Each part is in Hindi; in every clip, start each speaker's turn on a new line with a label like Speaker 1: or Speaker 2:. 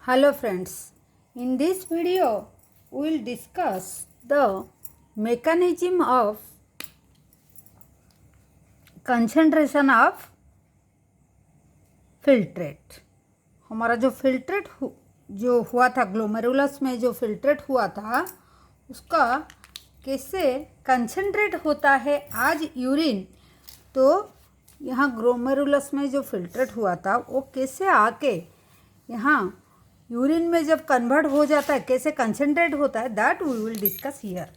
Speaker 1: Hello friends, in this video we will discuss the mechanism of concentration of filtrate. हमारा जो फिल्ट्रेट जो हुआ था ग्लोमेरुलस में जो फिल्ट्रेट हुआ था उसका कैसे कंसनट्रेट होता है आज यूरिन। तो यहाँ ग्लोमेरुलस में जो फिल्ट्रेट हुआ था वो कैसे आके यहाँ यूरिन में जब कन्वर्ट हो जाता है कैसे कंसनट्रेट होता है, that we will discuss here.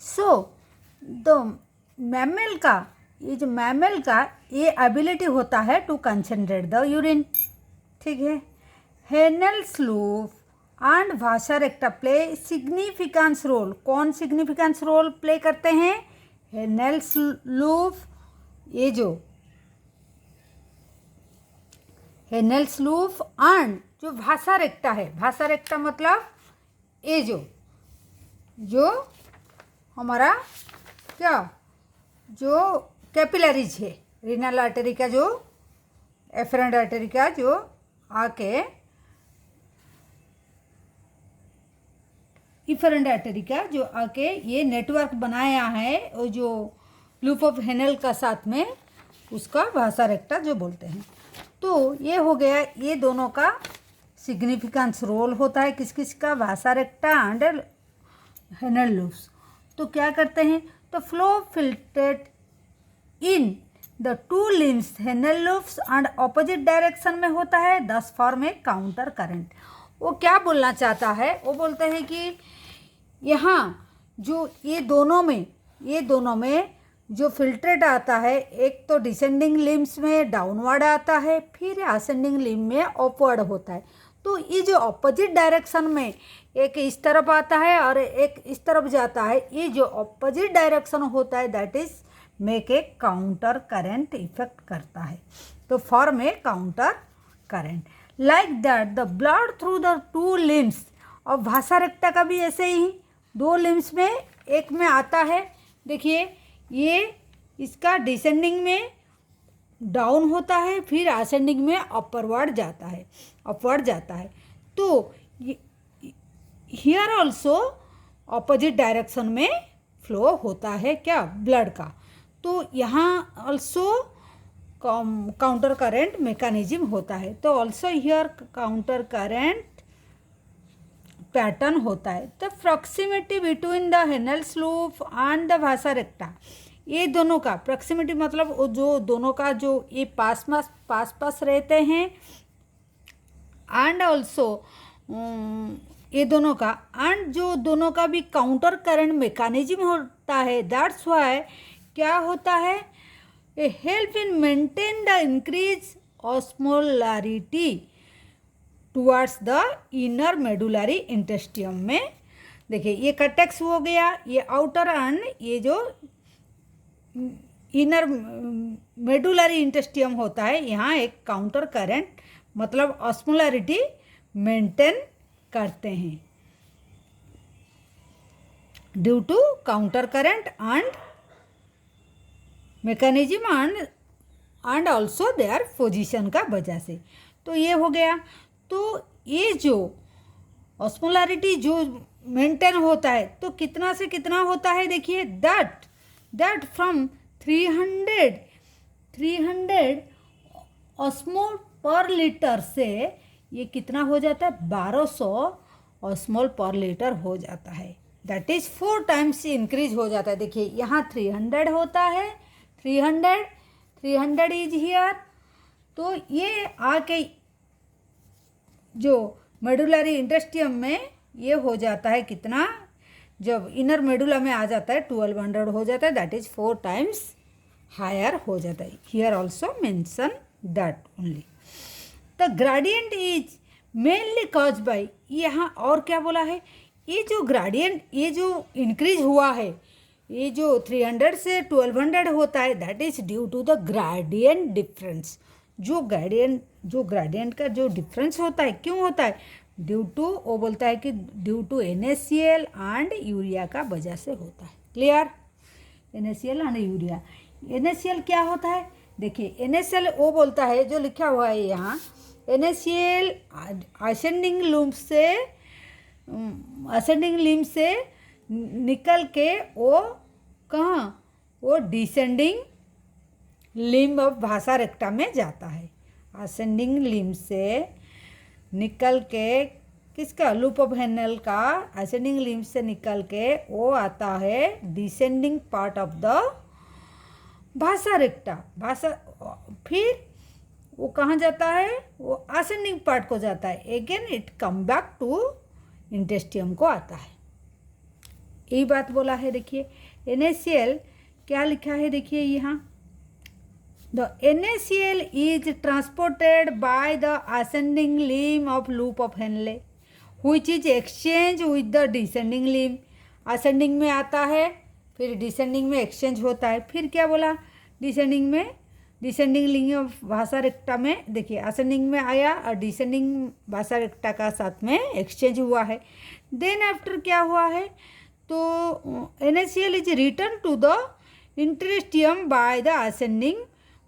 Speaker 1: So the mammal का ये एबिलिटी होता है टू कंसनट्रेट द यूरिन, ठीक है। Henle's loop and vasa recta play significance role. कौन सिग्निफिकेंस रोल प्ले करते हैं? हेनल्स लूप, ये जो हेनल्स लूप एंड जो वासा रेक्टा है, वासा रेक्टा मतलब ये जो हमारा क्या जो कैपिलरीज है, रीनल आर्टरी का जो एफरेंट आर्टरी का जो आके इफरेंट आर्टरी का जो आके ये नेटवर्क बनाया है और जो लूप ऑफ हेनल का साथ में, उसका वासा रेक्टा जो बोलते हैं। तो ये हो गया, ये दोनों का सिग्निफिकेंस रोल होता है किस किस का, वासा रेक्टा एंड हेनल लूप्स। तो क्या करते हैं, तो flow filtrate in the two limbs Henle loops and opposite direction में होता है, दस फॉर्म ए काउंटर करंट। वो क्या बोलना चाहता है, वो बोलते हैं कि यहाँ जो ये दोनों में जो फिल्ट्रेट आता है, एक तो डिसेंडिंग लिम्स में डाउनवर्ड आता है, फिर असेंडिंग लिम में अपवर्ड होता है। तो ये जो ऑपोजिट डायरेक्शन में एक इस तरफ आता है और एक इस तरफ जाता है, ये जो ऑपोजिट डायरेक्शन होता है that is make a counter current effect करता है। तो form A counter current like that the blood through the two limbs. और वासा रेक्टा का भी ऐसे ही दो लिम्स में एक में आता है, देखिए ये इसका डिसेंडिंग में डाउन होता है, फिर असेंडिंग में अपवर्ड जाता है। तो हियर ऑल्सो ऑपोजिट डायरेक्शन में फ्लो होता है क्या, ब्लड का। तो यहाँ ऑल्सो काउंटर करेंट मैकेनिज्म होता है। तो also here counter current pattern होता है। तो proximity between the Henle's loop and the vasa recta, ये दोनों का प्रॉक्सिमिटी मतलब जो दोनों का जो ये पास रहते हैं, एंड ऑल्सो ये दोनों का एंड जो दोनों का भी काउंटर करंट मैकेनिज्म होता है। दैट्स व्हाई क्या होता है, a help in maintain the increase osmolarity towards the inner medullary interstitium में। देखिए ये कटेक्स हो गया, ये आउटर एंड ये जो इनर मेडुलरी इंटेस्टियम होता है, यहाँ एक काउंटर करंट मतलब ऑस्मोलारिटी मेंटेन करते हैं due to counter current and mechanism and also their position का वजह से। तो ये हो गया। तो ये जो ऑस्मोलारिटी जो मेंटेन होता है तो कितना से कितना होता है, देखिए दैट फ्रॉम 300 ऑस्मोल पर लीटर से ये कितना हो जाता है, 1200 ऑस्मोल पर लीटर हो जाता है। दैट इज 4 टाइम्स इंक्रीज हो जाता है। देखिए यहाँ 300 होता है, 300 इज हियर। तो ये आके जो मेडुलरी इंटेस्टियम में ये हो जाता है कितना, जब इनर मेडुला में आ जाता है 1200 हो जाता है, दैट इज 4 टाइम्स हायर हो जाता है। Here also mention that only. The gradient is mainly cause by, यहाँ और क्या बोला है, ये जो ग्रेडियंट ये जो इंक्रीज हुआ है, ये जो 300 से 1200 होता है, that is due to the gradient difference. जो ग्रेडियंट का जो डिफरेंस होता है, क्यों होता है, ड्यू टू, वो बोलता है कि due to NaCl and urea का वजह से होता है। Clear, NaCl and urea. NaCl क्या होता है, देखिए NaCl वो बोलता है जो लिखा हुआ है यहाँ NaCl असेंडिंग लिम्ब से निकल के वो कहाँ, वो डिसेंडिंग लिम्ब ऑफ भासा रेक्टा में जाता है। असेंडिंग लिम्ब से निकल के किसका, लूप ऑफ हेनल का असेंडिंग लिम्ब से निकल के वो आता है descending part of the vasa recta. फिर वो कहाँ जाता है, वो असेंडिंग पार्ट को जाता है। Again it come back to interstitium को आता है। यही बात बोला है। देखिए NaCl क्या लिखा है, देखिए यहाँ the NaCl is transported by the ascending limb of loop of Henle which is exchange with the descending limb. Ascending में आता है, फिर डिसेंडिंग में एक्सचेंज होता है। फिर क्या बोला, डिसेंडिंग लिंग ऑफ भासा रेक्टा में, देखिए असेंडिंग में आया और डिसेंडिंग भासा रेक्टा का साथ में एक्सचेंज हुआ है। देन आफ्टर क्या हुआ है, तो NaCl is return to the interstitium by the ascending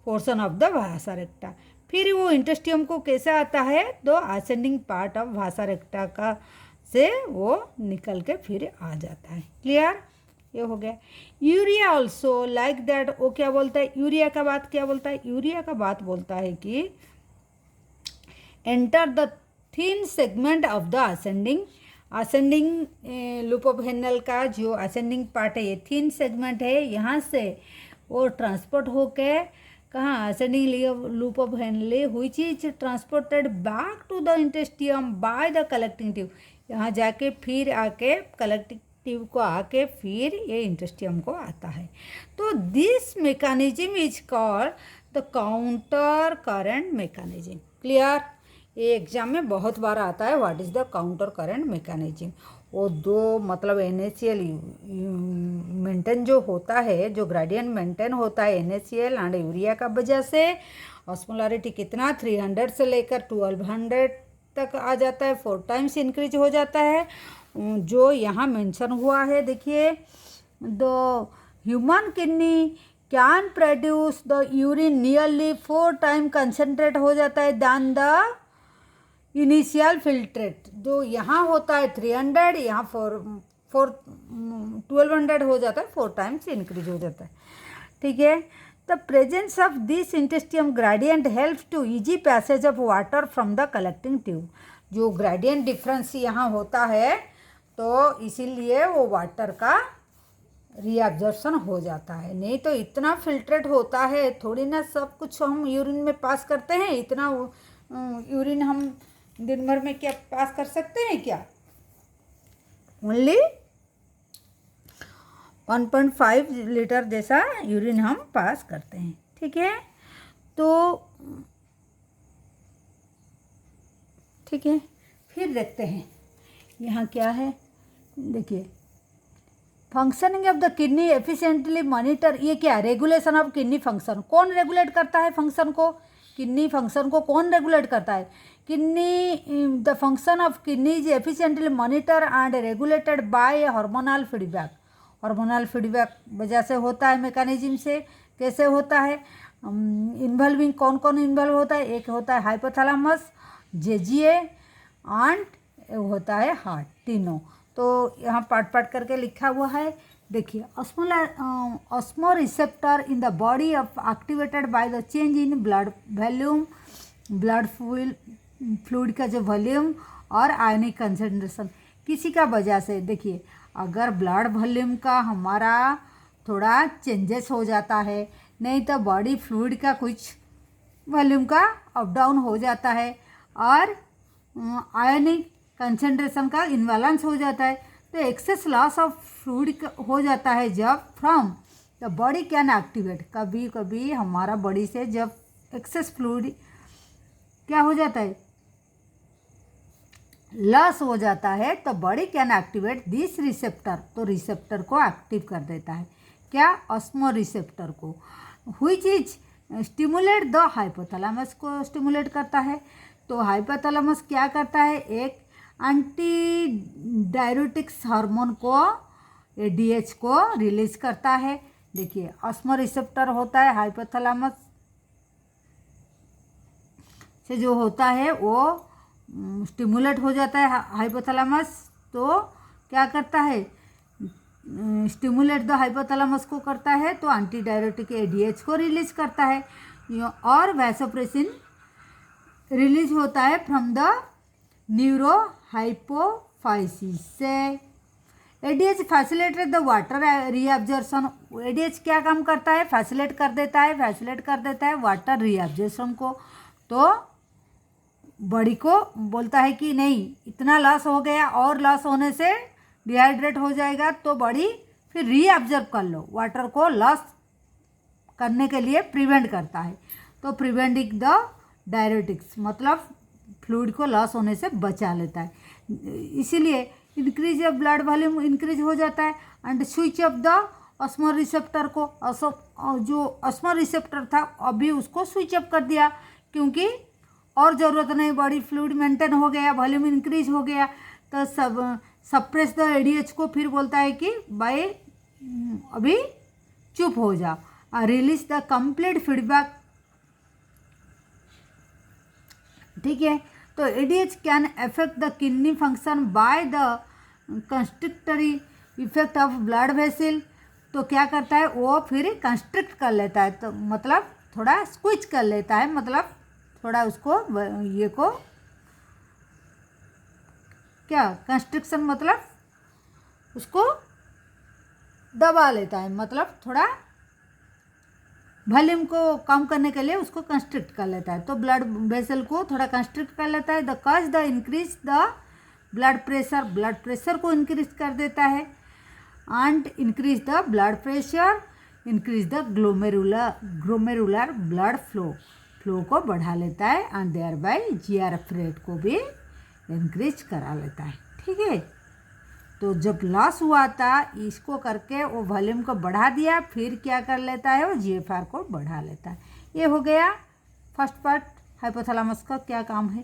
Speaker 1: portion of the vasa recta. फिर वो इंटेस्टियम को कैसे आता है, तो असेंडिंग पार्ट ऑफ भासा रेक्टा का से वो निकल के फिर आ जाता है। क्लियर, ये हो गया। यूरिया ऑल्सो लाइक दैट, वो क्या बोलता है, यूरिया का बात क्या बोलता है, यूरिया का बात बोलता है कि enter the thin segment of the ascending loop of Henle का जो असेंडिंग पार्ट है, ये थिन सेगमेंट है, यहाँ से वो ट्रांसपोर्ट होके कहाँ, ascending loop of Henle which is transported back to the interstitium by the collecting tube. यहाँ जाके फिर आके कलेक्टिंग ट्यूब को आके फिर ये इंटेस्टियम को आता है। तो this mechanism is called the counter current mechanism. Clear, ये एग्जाम में बहुत बार आता है, what is the counter current mechanism. वो दो मतलब NaCl मेंटेन जो होता है, जो ग्रेडियंट मेंटेन होता है NaCl एंड यूरिया का वजह से ऑस्मोलारिटी कितना 300 से लेकर 1200 तक आ जाता है, 4 टाइम्स इंक्रीज हो जाता है। जो यहाँ मेंशन हुआ है, देखिए the human kidney can produce the urine nearly 4 time concentrate हो जाता है दैन द इनिशियल फिल्ट्रेट। जो यहाँ होता है 300, यहाँ 1200 हो जाता है, 4 टाइम्स इंक्रीज हो जाता है। ठीक है, the presence of this interstitium gradient helps to easy passage of water from the collecting tube. जो ग्रेडियंट डिफरेंस यहाँ होता है, तो इसीलिए वो वाटर का रीअब्जॉर्प्शन हो जाता है। नहीं तो इतना फिल्ट्रेट होता है, थोड़ी ना सब कुछ हम यूरिन में पास करते हैं। इतना यूरिन हम दिन भर में क्या पास कर सकते हैं क्या, ओनली 1.5 लीटर जैसा यूरिन हम पास करते हैं। ठीक है, तो ठीक है, फिर देखते हैं यहाँ क्या है। देखिए functioning of the kidney efficiently monitor, ये क्या है, रेगुलेशन ऑफ किडनी फंक्शन। कौन रेगुलेट करता है फंक्शन को, किडनी फंक्शन को कौन रेगुलेट करता है, kidney. The function of kidney is efficiently monitor and regulated by hormonal feedback. Hormonal feedback वजह से होता है, मैकेनिज्म से कैसे होता है, इन्वॉल्विंग कौन कौन इन्वॉल्व होता है, एक होता है हाइपोथैलेमस, JGA एंड होता है हार्ट, तीनों। तो यहाँ पार्ट करके लिखा हुआ है। देखिए osmo receptor in the body of activated by the change in blood volume, blood fluid का जो वॉल्यूम और आयनिक कंसंट्रेशन, किसी का वजह से। देखिए अगर ब्लड वॉल्यूम का हमारा थोड़ा चेंजेस हो जाता है, नहीं तो बॉडी फ्लूइड का कुछ वॉल्यूम का अप डाउन हो जाता है, और आयनिक कंसंट्रेशन का इनबैलेंस हो जाता है, तो एक्सेस लॉस ऑफ फ्लूइड हो जाता है जब from the body can activate. कभी कभी हमारा बॉडी से जब एक्सेस फ्लूइड क्या हो जाता है, लॉस हो जाता है, तो body can activate this receptor. तो रिसेप्टर को एक्टिव कर देता है, क्या, ऑस्मो रिसेप्टर को, which is stimulate the hypothalamus को स्टिमुलेट करता है। तो हाइपोथैलेमस क्या करता है, एक एंटी डायरेटिक्स हार्मोन को ADH को रिलीज करता है। देखिए ऑस्मो रिसेप्टर होता है हाइपोथैलेमस से जो होता है वो स्टिमुलेट हो जाता है हाइपोथैलेमस। तो क्या करता है, स्टिमुलेट द हाइपोथैलेमस को करता है, तो एंटी डायरेटिक एडीएच को रिलीज करता है, और वैसोप्रेसिन रिलीज होता है फ्रॉम द न्यूरो हाइपोफाइसिस से। ADH facilitate the water reabsorption. ADH क्या काम करता है, फैसिलिटेट कर देता है वाटर रीअब्जॉर्प्शन को। तो बॉडी को बोलता है कि नहीं इतना लॉस हो गया और लॉस होने से डिहाइड्रेट हो जाएगा, तो बॉडी फिर रीअब्जॉर्ब कर लो, वाटर को लॉस करने के लिए प्रिवेंट करता है। तो प्रिवेंटिंग द डायरेटिक्स मतलब फ्लूइड को लॉस होने से बचा लेता है, इसीलिए increase of blood volume increase हो जाता है। And switch off the osmo receptor को, जो ऑस्मो रिसेप्टर था अभी उसको स्विच ऑफ कर दिया, क्योंकि और ज़रूरत नहीं, बॉडी फ्लूइड मेंटेन हो गया, वॉल्यूम इंक्रीज हो गया। तो सप्रेस द एडीएच को फिर बोलता है कि भाई अभी चुप हो जा, रिलीज द कंप्लीट फीडबैक। ठीक है, तो ADH can affect the kidney function by the constrictory effect of blood vessel. तो क्या करता है वो फिर कंस्ट्रिक्ट कर लेता है, तो मतलब थोड़ा स्क्विच कर लेता है, मतलब थोड़ा उसको ये को क्या कंस्ट्रिक्शन मतलब उसको दबा लेता है, मतलब थोड़ा वॉल्यूम को कम करने के लिए उसको कंस्ट्रिक्ट कर लेता है। तो ब्लड वेसल को थोड़ा कंस्ट्रिक्ट कर लेता है। The cause the increase the blood pressure को इंक्रीज कर देता है, and increase the blood pressure, increase the glomerular blood flow को बढ़ा लेता है, and thereby GRF rate को भी इंक्रीज करा लेता है। ठीक है, तो जब लॉस हुआ था इसको करके वो वॉल्यूम को बढ़ा दिया, फिर क्या कर लेता है वो जीएफआर को बढ़ा लेता है। ये हो गया फर्स्ट पार्ट, हाइपोथैलेमस का क्या काम है।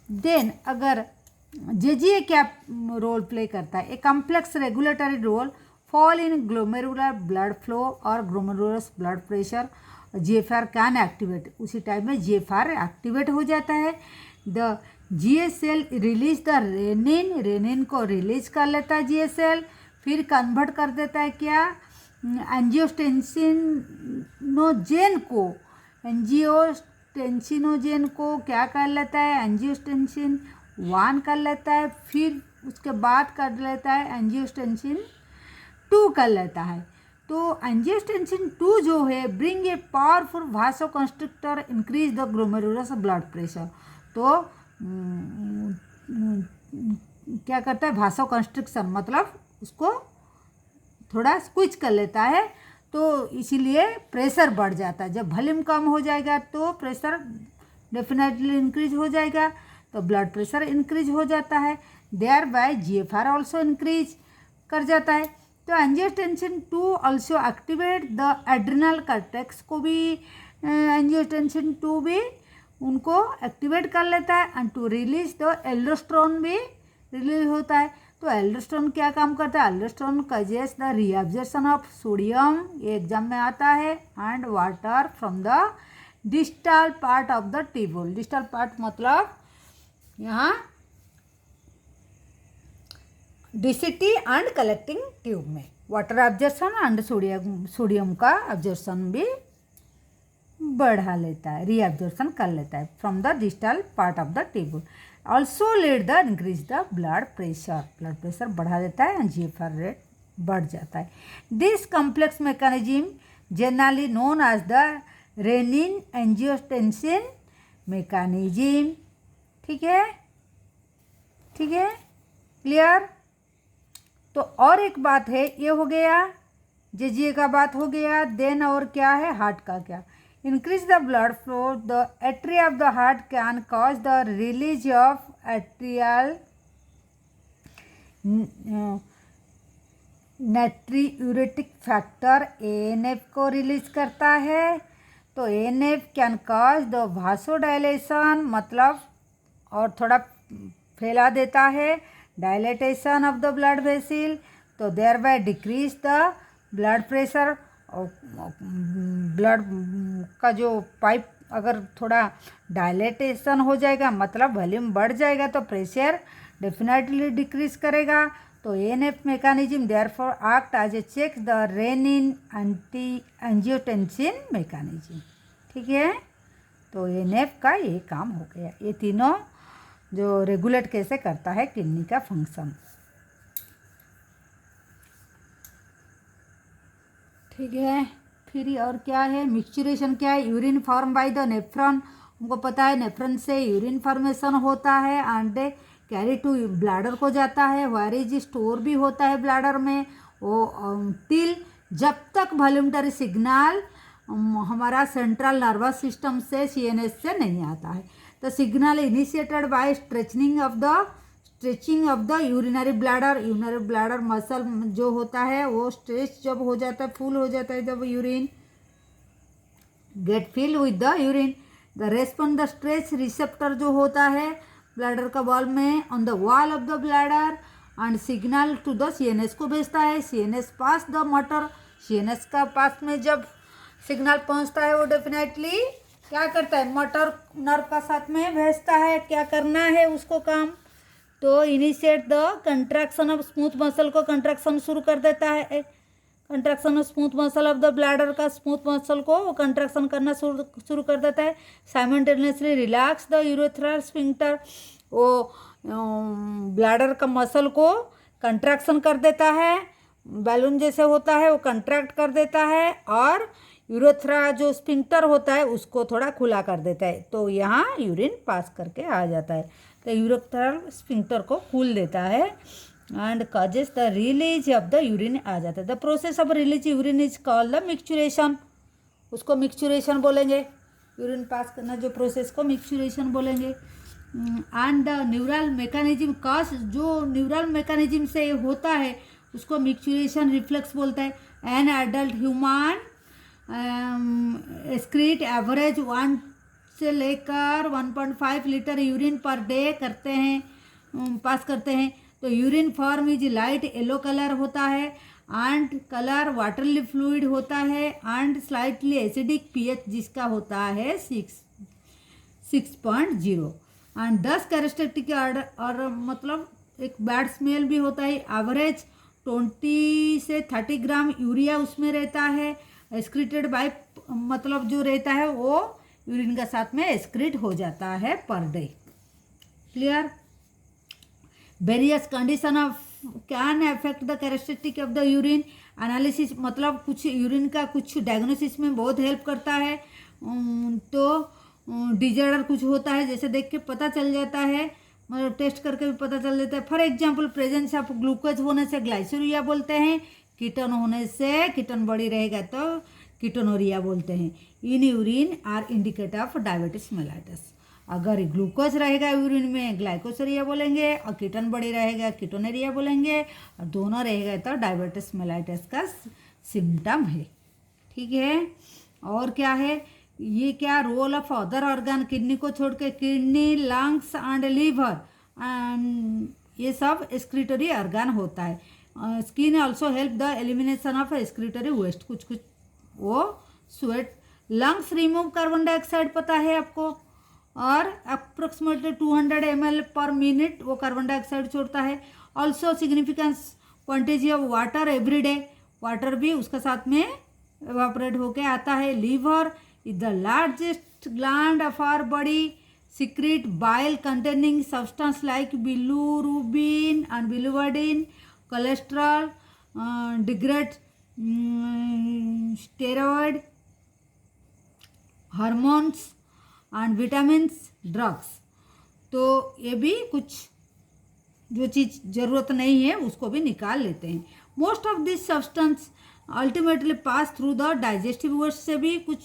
Speaker 1: देन अगर जेजीए क्या रोल प्ले करता है, a complex regulatory role fall in glomerular blood flow और glomerulus blood pressure, GFR can activate. उसी टाइम में जीएफआर एक्टिवेट हो जाता है। The GSL release the renin को रिलीज कर लेता है जीएसएल, फिर कन्वर्ट कर देता है क्या एंजियोटेंसिनोजेन को क्या कर लेता है एंजियोटेंसिन 1 कर लेता है, फिर उसके बाद कर लेता है एंजियोटेंसिन 2 कर लेता है। तो एंजियोटेंसिन 2 जो है bring a powerful vasoconstrictor, increase the glomerulus blood pressure. तो क्या करता है वासोकंस्ट्रिक्शन मतलब उसको थोड़ा स्क्विच कर लेता है, तो इसीलिए प्रेशर बढ़ जाता है। जब वॉल्यूम कम हो जाएगा तो प्रेशर डेफिनेटली इंक्रीज हो जाएगा, तो ब्लड प्रेशर इंक्रीज हो जाता है, thereby GFR also increase कर जाता है। तो angiotensin 2 also activate the adrenal cortex को भी एंजियोटेंसिन 2 भी उनको एक्टिवेट कर लेता है, and to release the aldosterone भी रिलीज होता है। तो एल्डोस्टेरोन क्या काम करता है, aldosterone causes the reabsorption of sodium, ये एग्जाम में आता है, and water from the distal part of the tubule. Distal part मतलब यहाँ डीसीटी एंड कलेक्टिंग ट्यूब में वाटर एब्जॉर्प्शन एंड सोडियम का एब्जॉर्प्शन भी बढ़ा लेता है, रीअब्जॉर्प्शन कर लेता है from the distal part of the tubule. Also lead the increase the blood pressure बढ़ा देता है, जीएफआर रेट बढ़ जाता है। This complex mechanism generally known as the renin angiotensin mechanism. ठीक है, ठीक है, क्लियर। तो और एक बात है, ये हो गया जेजीए का बात हो गया। देन और क्या है, हार्ट का क्या, increase the blood flow, the atria of the heart can cause the release of atrial natriuretic factor, ANF को रिलीज करता है। तो ANF can cause the vasodilation मतलब और थोड़ा फैला देता है, dilatation of the blood vessel, तो thereby decrease the blood pressure, और ब्लड का जो पाइप अगर थोड़ा डायलेटेशन हो जाएगा मतलब वॉल्यूम बढ़ जाएगा तो प्रेशर डेफिनेटली डिक्रीज करेगा। तो ANF mechanism therefore act as a check the renin anti angiotensin mechanism. ठीक है, तो एएनएफ का ये काम हो गया। ये तीनों जो रेगुलेट कैसे करता है किडनी का फंक्शन। ठीक है, फिर और क्या है, मिक्सचरेशन क्या है, urine form by the nephron. हमको पता है नेफ्रॉन से यूरिन फॉर्मेशन होता है एंड कैरी टू ब्लैडर को जाता है, वायरेज स्टोर भी होता है ब्लैडर में वो टिल जब तक वॉल्यूमटरी सिग्नल हमारा सेंट्रल नर्वस सिस्टम से सीएनएस से नहीं आता है। तो signal initiated by stretching of the urinary bladder muscle जो होता है वो स्ट्रेच जब हो जाता है, फुल हो जाता है, जब urine get fill with the urine the respond the stretch receptor जो होता है ब्लैडर का वॉल में on the wall of the bladder and signal to the CNS को भेजता है। CNS pass the motor, CNS का पास में जब सिग्नल पहुंचता है वो डेफिनेटली क्या करता है, मोटर नर्व का साथ में भेजता है। क्या करना है उसको काम, तो initiate the contraction of smooth muscle को कंट्रैक्शन शुरू कर देता है। Contraction of smooth muscle of the bladder का स्मूथ मसल को वो कंट्रैक्शन करना शुरू कर देता है। Simultaneously relax the urethral sphincter, वो ब्लैडर का मसल को कंट्रैक्शन कर देता है, बैलून जैसे होता है वो कंट्रैक्ट कर देता है और यूरेथ्रा जो स्फिंक्टर होता है उसको थोड़ा खुला कर देता है। तो यहाँ यूरिन पास करके आ जाता है, तो यूरेथ्रल स्फिंक्टर को खोल देता है and causes the release of the urine आ जाता है। The process of release urine is called the micturition, उसको मिक्सचुरेशन बोलेंगे। यूरिन पास करना जो प्रोसेस को मिक्सचुरेशन बोलेंगे। And the neural mechanism cause जो न्यूरल मैकेनिज्म से होता है उसको मिक्सचुरेशन रिफ्लेक्स बोलता है। An adult human excrete average 1 से लेकर 1.5 लीटर यूरिन पर डे करते हैं, पास करते हैं। तो urine form is light yellow colour होता है एंड कलर वाटरली फ्लूइड होता है एंड स्लाइटली एसिडिक पीएच जिसका होता है 6.0 एंड 10 कैरेक्टरिस्टिक और मतलब एक बैड स्मेल भी होता है। एवरेज 20 से 30 ग्राम यूरिया उसमें रहता है। एक्सक्रीटेड बाय मतलब जो रहता है वो यूरिन के साथ में एक्सक्रीट हो जाता है per day. Clear. Various condition of can affect the characteristic of the urine analysis, मतलब कुछ यूरिन का कुछ डायग्नोसिस में बहुत हेल्प करता है। तो डिजॉर्डर कुछ होता है जैसे देख के पता चल जाता है, मतलब टेस्ट करके भी पता चल जाता है। For example presence of glucose होने से ग्लाइसोरिया बोलते हैं, कीटोन होने से कीटोन बड़ी रहेगा तो कीटोनोरिया बोलते हैं। In urine are indicator of diabetes mellitus. अगर ग्लूकोज रहेगा यूरिन में ग्लाइकोसोरिया बोलेंगे और कीटोन बड़ी रहेगा कीटोनेरिया बोलेंगे, और दोनों रहेगा तो डायबिटीज मेलाइटस का सिम्टम है। ठीक है। और क्या है, ये क्या role of other organ, kidney को छोड़ के kidney, lungs and liver and ये सब एक्सक्रीटरी ऑर्गन होता है। Skin also help the elimination of excretory waste, कुछ कुछ वो sweat. Lungs remove carbon dioxide पता है आपको, और अप्रोक्सीमेटली 200 ml पर मिनट वो कार्बन डाइऑक्साइड छोड़ता है। Also significance quantity of water every day, water भी उसके साथ में एवापोरेट होके आता है। Liver is the largest gland of our body, secrete bile containing substance like bilirubin and biliverdin, cholesterol, degrade steroid, hormones and vitamins, drugs। तो ये भी कुछ जो चीज़ ज़रूरत नहीं है उसको भी निकाल लेते हैं। Most of this substance ultimately pass through the digestive waste से भी कुछ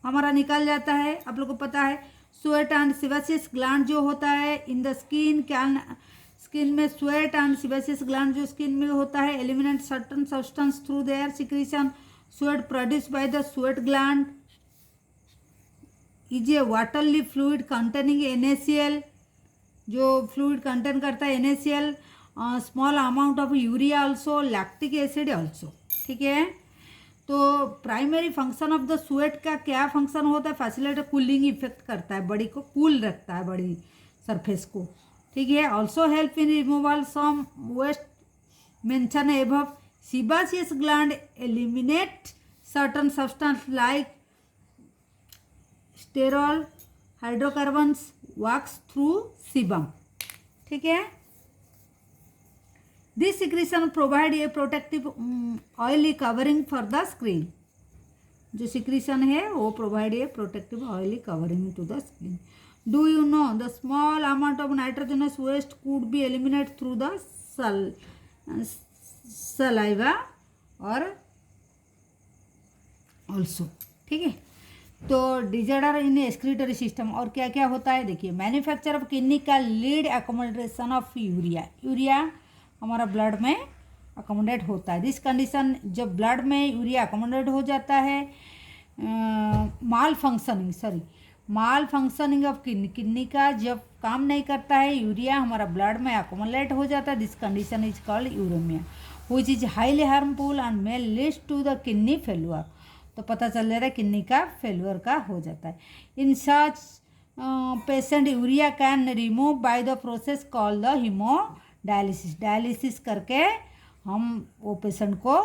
Speaker 1: हमारा निकाल जाता है। आप लोग को पता है स्वेट एंड सिबासियस ग्लैंड जो होता है in the skin, can skin में स्वेट एंड सिबासियस ग्लैंड जो स्किन में होता है eliminate certain substance through their secretion. Sweat produce by the sweat gland is a watery fluid containing NaCl, जो फ्लूइड कंटेन करता है NaCl, small amount of urea also, lactic acid also. ठीक है। तो primary function of the sweat का क्या फंक्शन होता है? फैसिलिटेट कूलिंग इफेक्ट करता है, बॉडी को कूल रखता है, बॉडी सरफेस को, ठीक है। Also help in removal some waste mention above. Sebaceous gland eliminate certain substance like sterol, hydrocarbons works through sebum, ठीक है। This secretion provide a protective oily covering for the screen. जो सिक्रीशन है वो provide a protective oily covering to the screen. Do you know the small amount of nitrogenous waste could be eliminate through the saliva और ऑल्सो, ठीक है। तो डिजॉर्डर इन एक्सक्रीटरी सिस्टम और क्या क्या होता है देखिए। मैन्युफैक्चर ऑफ किडनी का lead accommodation of urea. Urea हमारा ब्लड में अकोमोडेट होता है। दिस कंडीशन जब ब्लड में यूरिया अकोमोडेट हो जाता है, माल फंक्शनिंग ऑफ किडनी का जब काम नहीं करता है, यूरिया हमारा ब्लड में अकोमोडेट हो जाता है। This condition is called uremia which is highly harmful and may lead to the kidney failure. तो पता चल जाता है किडनी का फेल्यूर का हो जाता है। In such patient urea can remove by the process called the haemodialysis. Dialysis करके हम वो पेशेंट को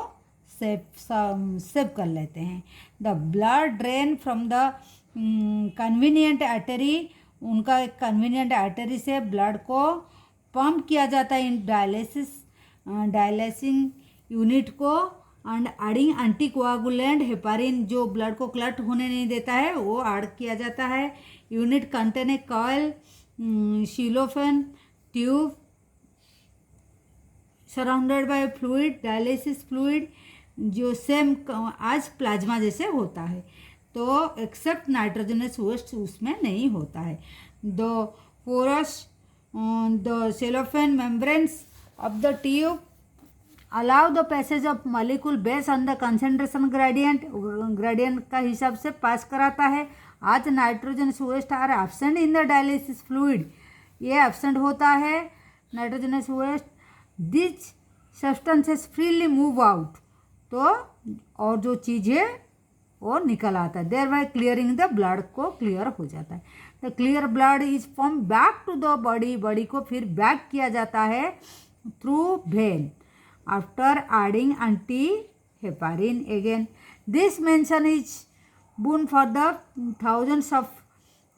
Speaker 1: सेव कर लेते हैं। The blood drain from the convenient artery, उनका एक कन्वीनियंट आर्टरी से ब्लड को पंप किया जाता है इन डायलिसिंग यूनिट को, एंड एडिंग एंटीकोआगुलेंट हेपारिन जो ब्लड को क्लट होने नहीं देता है वो ऐड किया जाता है। Unit contain a coil cellophane tube surrounded by fluid, dialysis fluid जो सेम आज प्लाज्मा जैसे होता है। तो एक्सेप्ट नाइट्रोजनस वेस्ट उसमें नहीं होता है। The porous the cellophane membranes of the tube allow the passage of molecule based on the concentration gradient का हिसाब से पास कराता है। आज nitrogenous waste are absent in the dialysis fluid, ये एब्सेंट होता है nitrogenous waste. This substances freely move out, तो और जो चीज़ें वो निकल आता है। Thereby clearing the blood को क्लियर हो जाता है। The clear blood is from back to the body, body को फिर बैक किया जाता है through vein after adding anti heparin again. This mention is boon for the thousands of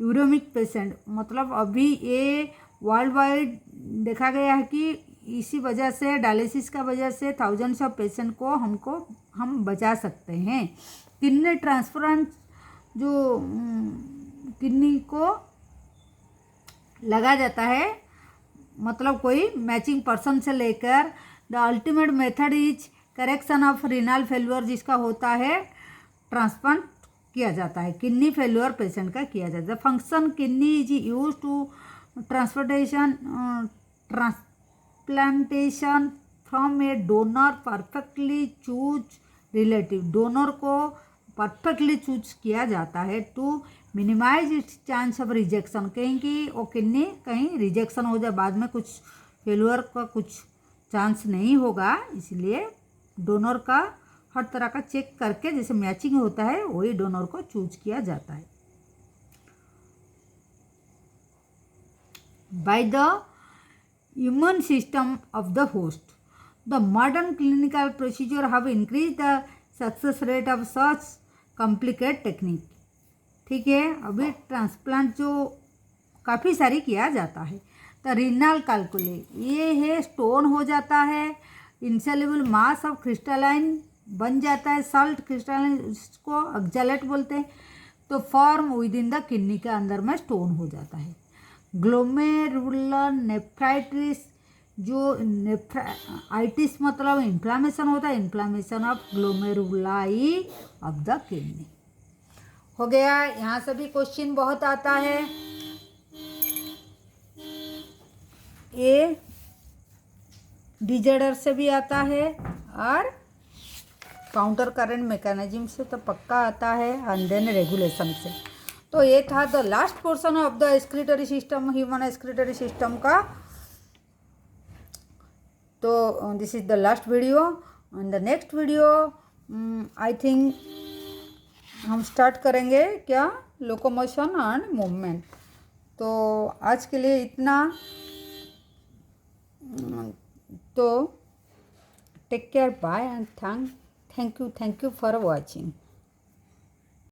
Speaker 1: uremic patient. मतलब अभी ये वर्ल्ड वाइड देखा गया है कि इसी वजह से डायलिसिस का वजह से थाउजेंड्स ऑफ पेशेंट को हम बचा सकते हैं। किडनी ट्रांसप्लांट जो किडनी को लगा जाता है, मतलब कोई मैचिंग पर्सन से लेकर the ultimate method is correction of renal failure जिसका होता है ट्रांसप्लांट किया जाता है। किडनी फेल्यूर पेशेंट का किया जाता है। Function kidney is use to transplantation from a donor perfectly choose relative. Donor को परफेक्टली चूज किया जाता है to minimise its chance of rejection, कहीं कि वो किडनी कहीं रिजेक्शन हो जाए, बाद में कुछ फेल्यूर का कुछ चांस नहीं होगा, इसलिए डोनर का हर तरह का चेक करके जैसे मैचिंग होता है वही डोनर को चूज किया जाता है। By the immune system of the host. The modern clinical procedure have increased the success rate of such complicated technique. ठीक है, अभी ट्रांसप्लांट जो काफ़ी सारी किया जाता है। तो रीनल कैलकुले ये है स्टोन हो जाता है, इंसॉल्युबल मास ऑफ क्रिस्टलाइन बन जाता है, सॉल्ट क्रिस्टलाइन उसको ऑक्सैलेट बोलते हैं। तो form with in the kidney के अंदर में स्टोन हो जाता है। ग्लोमेरुलर नेफ्राइटिस जो नेफ्राइटिस मतलब इन्फ्लामेशन होता है, inflammation of glomeruli of the kidney हो गया। यहाँ से भी क्वेश्चन बहुत आता है। ये डिजॉर्डर से भी आता है और काउंटर करंट मैकेनिज्म से तो पक्का आता है, एंड देन रेगुलेशन से। तो ये था the last portion of the excretory system, human excretory system का। तो this is the last video. And the next video I think हम स्टार्ट करेंगे क्या, लोकोमोशन एंड मूवमेंट। तो आज के लिए इतना। तो take care, bye and thank you for watching.